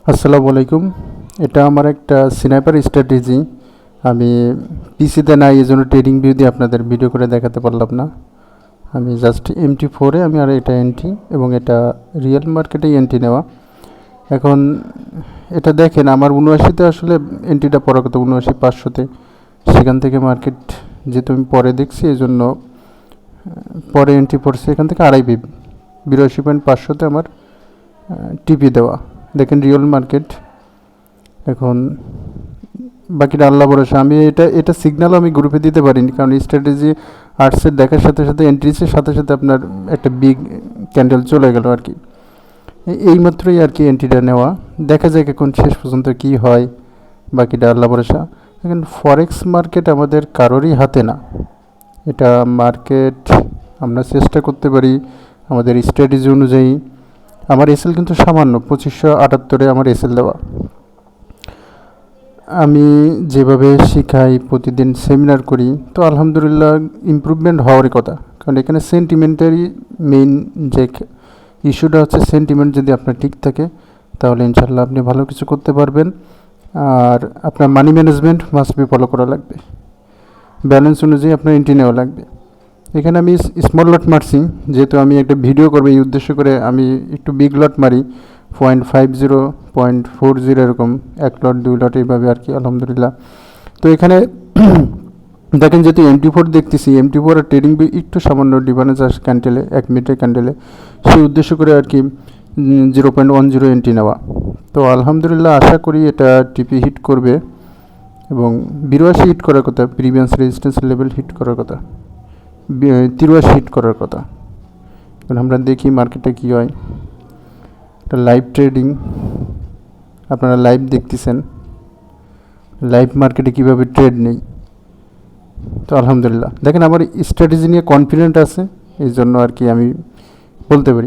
আসসালামু আলাইকুম। এটা আমার একটা স্নাইপার স্ট্র্যাটেজি। আমি পিসিতে নাই, এই জন্য ট্রেডিং ভিউ দিয়ে আপনাদের ভিডিও করে দেখাতে পারলাম না। আমি জাস্ট MT4-এ আমি, আর এটা এন্ট্রি, এবং এটা রিয়েল মার্কেটেই এন্ট্রি নেওয়া। এখন এটা দেখেন, আমার 79-তে আসলে এন্ট্রিটা পড়ার কথা, 79,500-তে। সেখান থেকে মার্কেট যেহেতু আমি পরে দেখছি, এই জন্য পরে এন্ট্রি পড়ছে। এখান থেকে 82.500-তে আমার টিপি দেওয়া। দেখেন রিয়েল মার্কেট। এখন বাকিটা আল্লাহ ভরসা। আমি এটা সিগন্যালও আমি গ্রুপে দিতে পারিনি, কারণ স্ট্র্যাটেজি আর্টসের দেখার সাথে সাথে এন্ট্রিসের সাথে সাথে আপনার একটা বিগ ক্যান্ডেল চলে গেল আর কি। এইমাত্রই আর কি এন্ট্রিটা নেওয়া। দেখা যাক এখন শেষ পর্যন্ত কি হয়, বাকিটা আল্লাহ ভরসা। এখন ফরেক্স মার্কেট আমাদের কারোরই হাতে না। এটা মার্কেট আমরা চেষ্টা করতে পারি আমাদের স্ট্র্যাটেজি অনুযায়ী। আমার এসএল কিন্তু সামান্য 2578-এ আমার এসএল দেওয়া। আমি যেভাবে শিখাই, প্রতিদিন সেমিনার করি, তো আলহামদুলিল্লাহ ইমপ্রুভমেন্ট হওয়ারই কথা। কারণ এখানে সেন্টিমেন্টারি মেইন যে ইস্যুটা হচ্ছে, সেন্টিমেন্ট যদি আপনার ঠিক থাকে তাহলে ইনশাল্লাহ আপনি ভালো কিছু করতে পারবেন। আর আপনার money management must be follow করা লাগবে, ব্যালেন্স অনুযায়ী আপনার এন্ট্রি নেওয়া লাগবে। এখানে আমি স্মল লট মারছি, যেহেতু আমি একটা ভিডিও করবো এই উদ্দেশ্য করে আমি একটু বিগ লট মারি। 0.50, 0.40 এরকম, 1 লট 2 লট এইভাবে আর কি, আলহামদুলিল্লাহ। তো এখানে দেখেন, যেহেতু MT4 দেখতেছি, MT4 আর ট্রেডিং একটু সামান্য ডিফারেন্স আসে ক্যান্ডেলে, 1 মিনিটের ক্যান্ডেলে। সেই উদ্দেশ্য করে আর কি 0.10 এন্ট্রি নেওয়া। তো আলহামদুলিল্লাহ আশা করি এটা টিপি হিট করবে, এবং 82 হিট করার কথা, প্রিভিয়াস রেজিস্ট্যান্স লেভেল হিট করার কথা, 83 হিট করার কথা। এখন আমরা দেখি মার্কেটে কী হয়। এটা লাইভ ট্রেডিং, আপনারা লাইভ দেখতেছেন, লাইভ মার্কেটে কীভাবে ট্রেড নেই। তো আলহামদুলিল্লাহ দেখেন, আমার স্ট্র্যাটেজি নিয়ে কনফিডেন্ট আছে, এই জন্য আর কি আমি বলতে পারি।